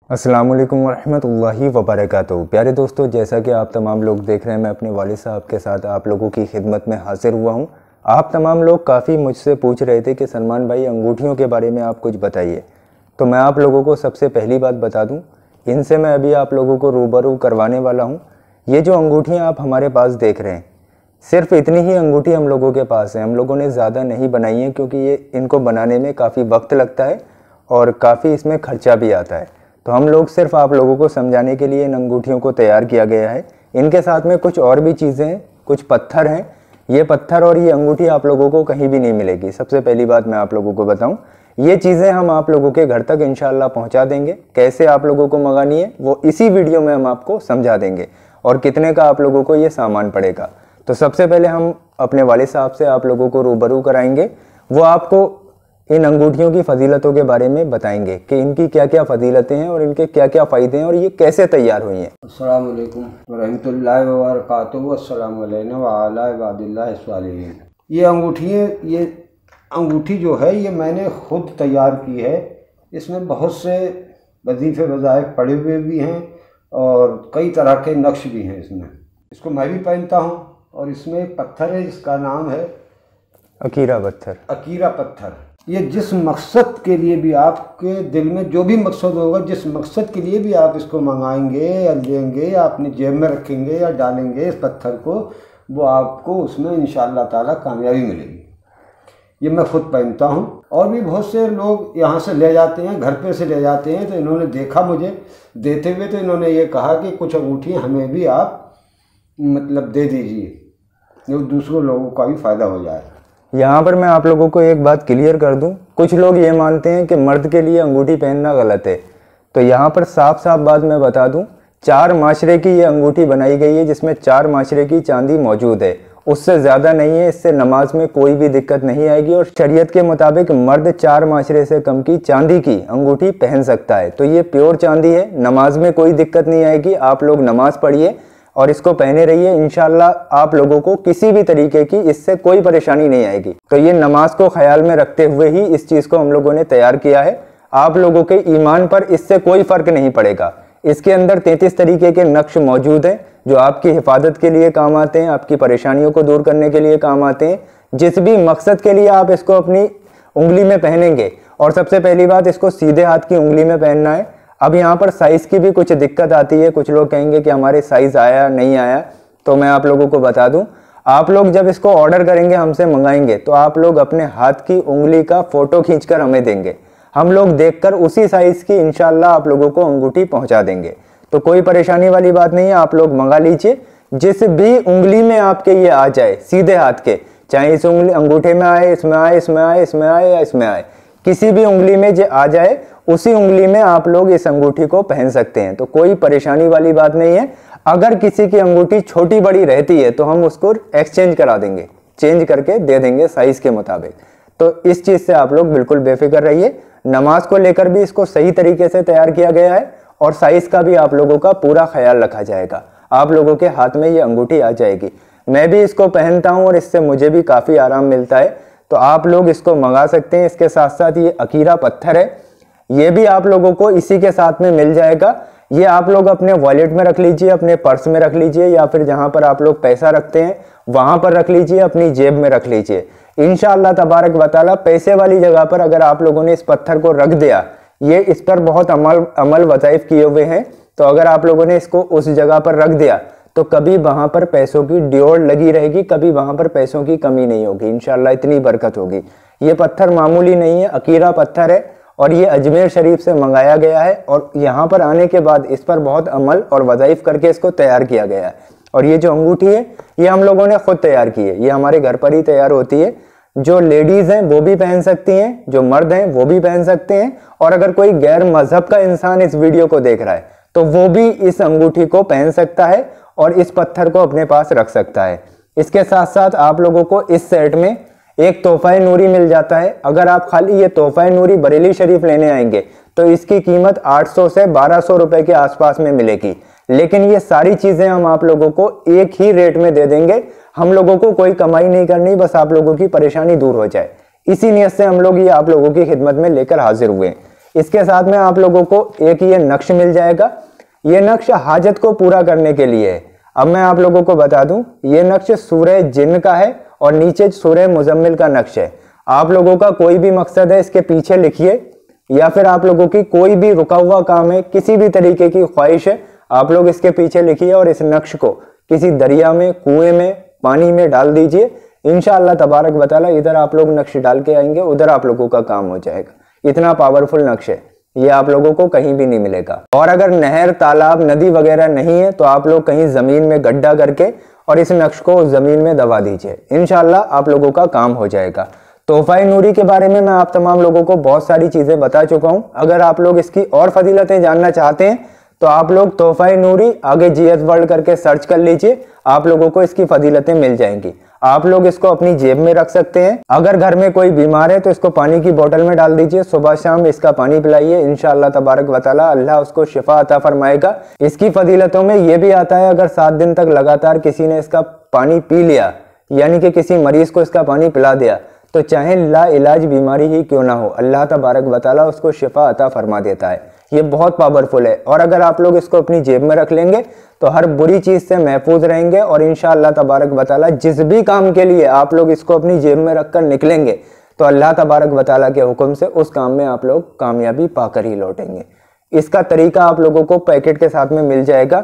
अस्सलाम वालेकुम वरहमतुल्लाहि वबरकातुहू। प्यारे दोस्तों, जैसा कि आप तमाम लोग देख रहे हैं, मैं अपने वालिद साहब के साथ आप लोगों की खिदमत में हाजिर हुआ हूं। आप तमाम लोग काफ़ी मुझसे पूछ रहे थे कि सलमान भाई अंगूठियों के बारे में आप कुछ बताइए। तो मैं आप लोगों को सबसे पहली बात बता दूं, इनसे मैं अभी आप लोगों को रूबरू करवाने वाला हूँ। ये जो अंगूठियाँ आप हमारे पास देख रहे हैं, सिर्फ इतनी ही अंगूठी हम लोगों के पास है। हम लोगों ने ज़्यादा नहीं बनाई है क्योंकि ये इनको बनाने में काफ़ी वक्त लगता है और काफ़ी इसमें खर्चा भी आता है। तो हम लोग सिर्फ आप लोगों को समझाने के लिए इन अंगूठियों को तैयार किया गया है। इनके साथ में कुछ और भी चीज़ें हैं, कुछ पत्थर हैं। ये पत्थर और ये अंगूठी आप लोगों को कहीं भी नहीं मिलेगी। सबसे पहली बात मैं आप लोगों को बताऊं, ये चीज़ें हम आप लोगों के घर तक इंशाल्लाह पहुंचा देंगे। कैसे आप लोगों को मंगानी है वो इसी वीडियो में हम आपको समझा देंगे और कितने का आप लोगों को ये सामान पड़ेगा। तो सबसे पहले हम अपने वालिद साहब से आप लोगों को रूबरू कराएंगे। वो आपको इन अंगूठियों की फ़जीलतों के बारे में बताएंगे कि इनकी क्या क्या फ़जीलतें हैं और इनके क्या क्या फ़ायदे हैं और ये कैसे तैयार हुई हैं। अस्सलाम वालेकुम वरहमतुल्लाहि वबरकातुहू। अस्सलामु अलैना व अला इबादिल्लाहि स्वालिहीन। ये अंगूठी जो है ये मैंने खुद तैयार की है। इसमें बहुत से वजीफ़े वज़ाइफ पड़े हुए भी हैं और कई तरह के नक्श भी हैं इसमें। इसको मैं भी पहनता हूँ और इसमें एक पत्थर है जिसका नाम है अकीरा पत्थर। अकीरा पत्थर। ये जिस मकसद के लिए भी आपके दिल में जो भी मकसद होगा, जिस मकसद के लिए भी आप इसको मंगाएंगे या लेंगे या अपनी जेब में रखेंगे या डालेंगे इस पत्थर को, वो आपको उसमें इंशाअल्लाह ताला कामयाबी मिलेगी। ये मैं खुद पहनता हूँ और भी बहुत से लोग यहाँ से ले जाते हैं, घर पे से ले जाते हैं। तो इन्होंने देखा मुझे देते हुए, तो इन्होंने ये कहा कि कुछ अंगूठियाँ हमें भी आप मतलब दे दीजिए, जो दूसरों लोगों का भी फ़ायदा हो जाए। यहाँ पर मैं आप लोगों को एक बात क्लियर कर दूं, कुछ लोग ये मानते हैं कि मर्द के लिए अंगूठी पहनना गलत है। तो यहाँ पर साफ साफ बात मैं बता दूं, 4 माशरे की ये अंगूठी बनाई गई है जिसमें 4 माशरे की चांदी मौजूद है, उससे ज़्यादा नहीं है। इससे नमाज में कोई भी दिक्कत नहीं आएगी और शरीयत के मुताबिक मर्द 4 माशरे से कम की चांदी की अंगूठी पहन सकता है। तो ये प्योर चांदी है, नमाज में कोई दिक्कत नहीं आएगी। आप लोग नमाज पढ़िए और इसको पहने रहिए, इंशाल्लाह आप लोगों को किसी भी तरीके की इससे कोई परेशानी नहीं आएगी। तो ये नमाज को ख्याल में रखते हुए ही इस चीज़ को हम लोगों ने तैयार किया है। आप लोगों के ईमान पर इससे कोई फ़र्क नहीं पड़ेगा। इसके अंदर 33 तरीके के नक्श मौजूद हैं जो आपकी हिफाजत के लिए काम आते हैं, आपकी परेशानियों को दूर करने के लिए काम आते हैं। जिस भी मकसद के लिए आप इसको अपनी उंगली में पहनेंगे, और सबसे पहली बात, इसको सीधे हाथ की उंगली में पहनना है। अब यहाँ पर साइज़ की भी कुछ दिक्कत आती है। कुछ लोग कहेंगे कि हमारे साइज़ आया नहीं आया, तो मैं आप लोगों को बता दूं, आप लोग जब इसको ऑर्डर करेंगे, हमसे मंगाएंगे, तो आप लोग अपने हाथ की उंगली का फ़ोटो खींचकर हमें देंगे। हम लोग देखकर उसी साइज़ की इंशाल्लाह आप लोगों को अंगूठी पहुँचा देंगे। तो कोई परेशानी वाली बात नहीं है, आप लोग मंगा लीजिए। जिस भी उंगली में आपके ये आ जाए, सीधे हाथ के, चाहे इस उंगली अंगूठे में आए, इसमें आए, इसमें आए, इसमें आए या इसमें आए, किसी भी उंगली में जो आ जाए उसी उंगली में आप लोग इस अंगूठी को पहन सकते हैं। तो कोई परेशानी वाली बात नहीं है। अगर किसी की अंगूठी छोटी बड़ी रहती है तो हम उसको एक्सचेंज करा देंगे, चेंज करके दे देंगे साइज के मुताबिक। तो इस चीज़ से आप लोग बिल्कुल बेफिक्र रहिए। नमाज को लेकर भी इसको सही तरीके से तैयार किया गया है और साइज का भी आप लोगों का पूरा ख्याल रखा जाएगा। आप लोगों के हाथ में ये अंगूठी आ जाएगी। मैं भी इसको पहनता हूँ और इससे मुझे भी काफ़ी आराम मिलता है। तो आप लोग इसको मंगा सकते हैं। इसके साथ साथ ये अकीरा पत्थर है, ये भी आप लोगों को इसी के साथ में मिल जाएगा। ये आप लोग अपने वॉलेट में रख लीजिए, अपने पर्स में रख लीजिए, या फिर जहां पर आप लोग पैसा रखते हैं वहां पर रख लीजिए, अपनी जेब में रख लीजिए। इंशाअल्लाह तबारक व तआला पैसे वाली जगह पर अगर आप लोगों ने इस पत्थर को रख दिया, ये इस पर बहुत अमल वज़ाइफ किए हुए हैं, तो अगर आप लोगों ने इसको उस जगह पर रख दिया तो कभी वहां पर पैसों की ड्योड़ लगी रहेगी, कभी वहां पर पैसों की कमी नहीं होगी। इंशाअल्लाह इतनी बरकत होगी। ये पत्थर मामूली नहीं है, अकीरा पत्थर है और ये अजमेर शरीफ से मंगाया गया है और यहाँ पर आने के बाद इस पर बहुत अमल और वज़ाइफ करके इसको तैयार किया गया है। और ये जो अंगूठी है ये हम लोगों ने खुद तैयार की है, ये हमारे घर पर ही तैयार होती है। जो लेडीज़ हैं वो भी पहन सकती हैं, जो मर्द हैं वो भी पहन सकते हैं, और अगर कोई गैर मजहब का इंसान इस वीडियो को देख रहा है तो वो भी इस अंगूठी को पहन सकता है और इस पत्थर को अपने पास रख सकता है। इसके साथ साथ आप लोगों को इस सेट में एक तोहफा नूरी मिल जाता है। अगर आप खाली ये तोहफा नूरी बरेली शरीफ लेने आएंगे तो इसकी कीमत 800 से 1200 रुपए के आसपास में मिलेगी। लेकिन ये सारी चीज़ें हम आप लोगों को एक ही रेट में दे देंगे। हम लोगों को कोई कमाई नहीं करनी, बस आप लोगों की परेशानी दूर हो जाए। इसी नियत से हम लोग ये आप लोगों की खिदमत में लेकर हाजिर हुए हैं। इसके साथ में आप लोगों को एक ये नक्श मिल जाएगा। ये नक्श हाजत को पूरा करने के लिए है। अब मैं आप लोगों को बता दूं, ये नक्श सूरह जिन्न का है और नीचे सूरह मुजम्मिल का नक्श है। आप लोगों का कोई भी मकसद है इसके पीछे लिखिए, या फिर आप लोगों की कोई भी रुका हुआ काम है, किसी भी तरीके की ख्वाहिश है, आप लोग इसके पीछे लिखिए और इस नक्श को किसी दरिया में, कुएं में, पानी में डाल दीजिए। इंशाअल्लाह तबारक व तआला इधर आप लोग नक्श डाल के आएंगे, उधर आप लोगों का काम हो जाएगा। इतना पावरफुल नक्श है, ये आप लोगों को कहीं भी नहीं मिलेगा। और अगर नहर, तालाब, नदी वगैरह नहीं है तो आप लोग कहीं जमीन में गड्ढा करके और इस नक्श को जमीन में दबा दीजिए, इंशाअल्लाह आप लोगों का काम हो जाएगा। तोहफा नूरी के बारे में मैं आप तमाम लोगों को बहुत सारी चीजें बता चुका हूं। अगर आप लोग इसकी और फजीलतें जानना चाहते हैं तो आप लोग तोहफा नूरी आगे GS वर्ल्ड करके सर्च कर लीजिए, आप लोगों को इसकी फजीलतें मिल जाएंगी। आप लोग इसको अपनी जेब में रख सकते हैं। अगर घर में कोई बीमार है तो इसको पानी की बोतल में डाल दीजिए, सुबह शाम इसका पानी पिलाइए, इंशाअल्लाह तबारक व तआला अल्लाह उसको शिफा अता फरमाएगा। इसकी फजीलतों में यह भी आता है, अगर 7 दिन तक लगातार किसी ने इसका पानी पी लिया, यानी कि किसी मरीज को इसका पानी पिला दिया, तो चाहे ला इलाज बीमारी ही क्यों ना हो, अल्लाह तबारक व तआला उसको शिफा अता फरमा देता है। ये बहुत पावरफुल है। और अगर आप लोग इसको अपनी जेब में रख लेंगे तो हर बुरी चीज से महफूज रहेंगे और इंशाअल्लाह तबारक व तआला जिस भी काम के लिए आप लोग इसको अपनी जेब में रखकर निकलेंगे तो अल्लाह तबारक व तआला के हुक्म से उस काम में आप लोग कामयाबी पाकर ही लौटेंगे। इसका तरीका आप लोगों को पैकेट के साथ में मिल जाएगा।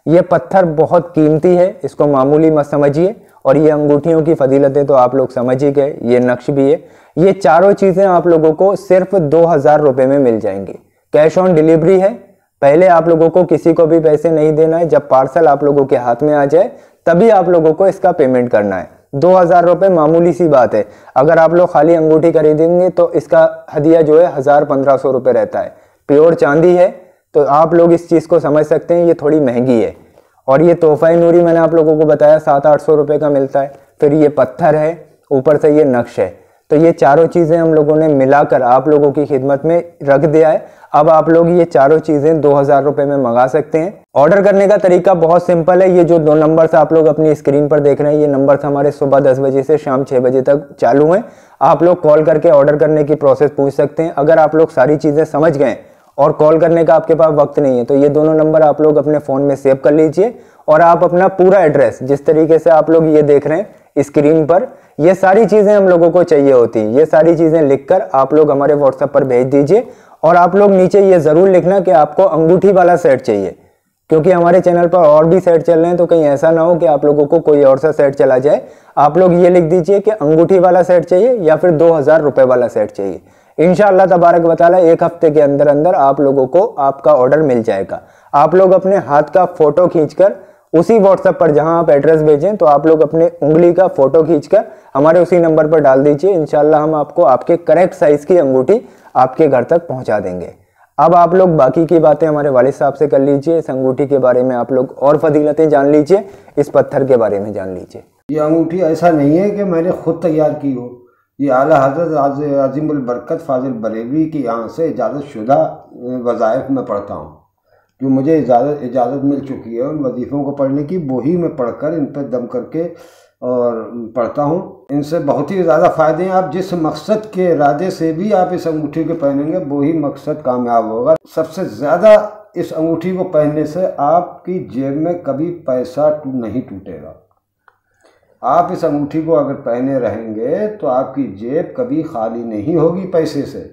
ये पत्थर बहुत कीमती है, इसको मामूली मत समझिए। और ये अंगूठियों की फजीलतें तो आप लोग समझ ही गए, ये नक्श भी है। ये चारों चीजें आप लोगों को सिर्फ 2000 रुपए में मिल जाएंगी। कैश ऑन डिलीवरी है, पहले आप लोगों को किसी को भी पैसे नहीं देना है। जब पार्सल आप लोगों के हाथ में आ जाए तभी आप लोगों को इसका पेमेंट करना है। 2000 रुपए मामूली सी बात है। अगर आप लोग खाली अंगूठी खरीदेंगे तो इसका हदिया जो है 1000-1500 रुपए रहता है। प्योर चांदी है तो आप लोग इस चीज को समझ सकते हैं, ये थोड़ी महंगी है। और ये तोहफा नूरी मैंने आप लोगों को बताया 700-800 रुपए का मिलता है। फिर ये पत्थर है, ऊपर से ये नक्श है। तो ये चारों चीजें हम लोगों ने मिलाकर आप लोगों की खिदमत में रख दिया है। अब आप लोग ये चारों चीजें 2000 रुपए में मंगा सकते हैं। ऑर्डर करने का तरीका बहुत सिंपल है। ये जो 2 नंबर्स आप लोग अपनी स्क्रीन पर देख रहे हैं, ये नंबर्स हमारे सुबह 10 बजे से शाम 6 बजे तक चालू हैं। आप लोग कॉल करके ऑर्डर करने की प्रोसेस पूछ सकते हैं। अगर आप लोग सारी चीजें समझ गए और कॉल करने का आपके पास वक्त नहीं है तो ये दोनों नंबर आप लोग अपने फोन में सेव कर लीजिए और आप अपना पूरा एड्रेस, जिस तरीके से आप लोग ये देख रहे हैं स्क्रीन पर, ये सारी चीजें हम लोगों को चाहिए होती हैं। ये सारी चीजें लिखकर आप लोग हमारे व्हाट्सएप पर भेज दीजिए। और आप लोग नीचे ये जरूर लिखना कि आपको अंगूठी वाला सेट चाहिए, क्योंकि हमारे चैनल पर और भी सेट चल रहे हैं, तो कहीं ऐसा ना हो कि आप लोगों को कोई और सा सेट चला जाए। आप लोग ये लिख दीजिए कि अंगूठी वाला सेट चाहिए या फिर 2000 रुपए वाला सेट चाहिए। इंशाअल्लाह तबारक व तआला 1 हफ्ते के अंदर अंदर आप लोगों को आपका ऑर्डर मिल जाएगा। आप लोग अपने हाथ का फोटो खींचकर उसी व्हाट्सएप पर जहां आप एड्रेस भेजें तो आप लोग अपने उंगली का फोटो खींचकर हमारे उसी नंबर पर डाल दीजिए। इंशाअल्लाह हम आपको आपके करेक्ट साइज की अंगूठी आपके घर तक पहुंचा देंगे। अब आप लोग बाकी की बातें हमारे वालिद साहब से कर लीजिए। इस अंगूठी के बारे में आप लोग और फजीलतें जान लीजिए, इस पत्थर के बारे में जान लीजिए। ये अंगूठी ऐसा नहीं है कि मैंने खुद तैयार की हो। ये आला हज़रत अज़ीमुल बरकत फाजिल बरेलवी की यहाँ से इजाज़त शुदा वज़ाइफ में पढ़ता हूँ, जो मुझे इजाज़त मिल चुकी है उन वजीफ़ों को पढ़ने की, वही मैं पढ़कर इन पर दम करके और पढ़ता हूँ। इनसे बहुत ही ज़्यादा फ़ायदे हैं। आप जिस मकसद के इरादे से भी आप इस अंगूठी को पहनेंगे वही मकसद कामयाब होगा। सबसे ज़्यादा इस अंगूठी को पहनने से आपकी जेब में कभी पैसा नहीं टूटेगा। आप इस अंगूठी को अगर पहने रहेंगे तो आपकी जेब कभी खाली नहीं होगी पैसे से,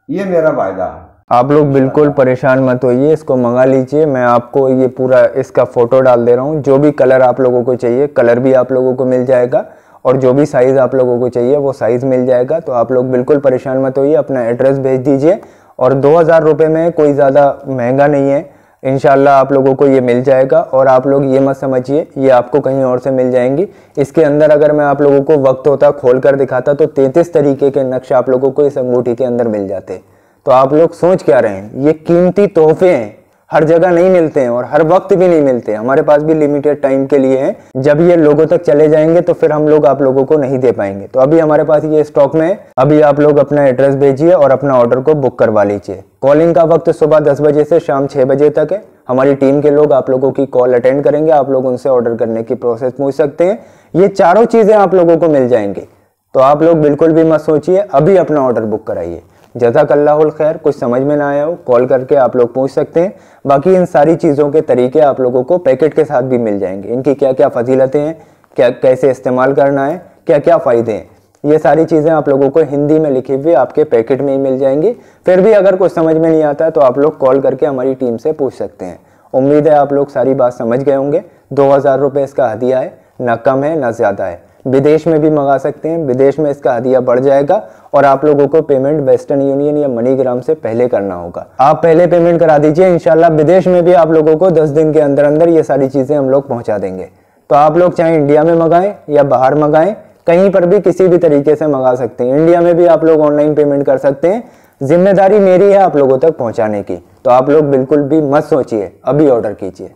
ये मेरा वायदा है। आप लोग बिल्कुल परेशान मत होइए, इसको मंगा लीजिए। मैं आपको ये पूरा इसका फोटो डाल दे रहा हूँ। जो भी कलर आप लोगों को चाहिए कलर भी आप लोगों को मिल जाएगा और जो भी साइज़ आप लोगों को चाहिए वो साइज़ मिल जाएगा। तो आप लोग बिल्कुल परेशान मत होइए, अपना एड्रेस भेज दीजिए। और 2000 रुपये में कोई ज़्यादा महंगा नहीं है, इंशाल्लाह आप लोगों को ये मिल जाएगा। और आप लोग ये मत समझिए ये आपको कहीं और से मिल जाएंगी। इसके अंदर अगर मैं आप लोगों को वक्त होता खोल कर दिखाता तो 33 तरीके के नक्श आप लोगों को इस अंगूठी के अंदर मिल जाते। तो आप लोग सोच क्या रहे हैं, ये कीमती तोहफे हैं, हर जगह नहीं मिलते हैं और हर वक्त भी नहीं मिलते। हमारे पास भी लिमिटेड टाइम के लिए हैं। जब ये लोगों तक चले जाएंगे तो फिर हम लोग आप लोगों को नहीं दे पाएंगे। तो अभी हमारे पास ये स्टॉक में है। अभी आप लोग अपना एड्रेस भेजिए और अपना ऑर्डर को बुक करवा लीजिए। कॉलिंग का वक्त सुबह 10 बजे से शाम 6 बजे तक है। हमारी टीम के लोग आप लोगों की कॉल अटेंड करेंगे। आप लोग उनसे ऑर्डर करने की प्रोसेस पूछ सकते हैं। ये चारों चीजें आप लोगों को मिल जाएंगी। तो आप लोग बिल्कुल भी मत सोचिए, अभी अपना ऑर्डर बुक कराइए। जज़ाकल्लाहुल खैर। कुछ समझ में ना आया हो कॉल करके आप लोग पूछ सकते हैं। बाकी इन सारी चीज़ों के तरीके आप लोगों को पैकेट के साथ भी मिल जाएंगे। इनकी क्या क्या फजीलतें हैं, क्या कैसे इस्तेमाल करना है, क्या क्या फ़ायदे हैं, ये सारी चीज़ें आप लोगों को हिंदी में लिखी हुई आपके पैकेट में ही मिल जाएंगी। फिर भी अगर कुछ समझ में नहीं आता है तो आप लोग कॉल करके हमारी टीम से पूछ सकते हैं। उम्मीद है आप लोग सारी बात समझ गए होंगे। 2000 रुपये इसका हदिया है, ना कम है ना ज़्यादा है। विदेश में भी मंगा सकते हैं, विदेश में इसका हदिया बढ़ जाएगा और आप लोगों को पेमेंट वेस्टर्न यूनियन या मनीग्राम से पहले करना होगा। आप पहले पेमेंट करा दीजिए, इंशाल्लाह विदेश में भी आप लोगों को 10 दिन के अंदर अंदर ये सारी चीज़ें हम लोग पहुंचा देंगे। तो आप लोग चाहे इंडिया में मंगाएं या बाहर मंगाएं, कहीं पर भी किसी भी तरीके से मंगा सकते हैं। इंडिया में भी आप लोग ऑनलाइन पेमेंट कर सकते हैं। जिम्मेदारी मेरी है आप लोगों तक पहुंचाने की, तो आप लोग बिल्कुल भी मत सोचिए, अभी ऑर्डर कीजिए।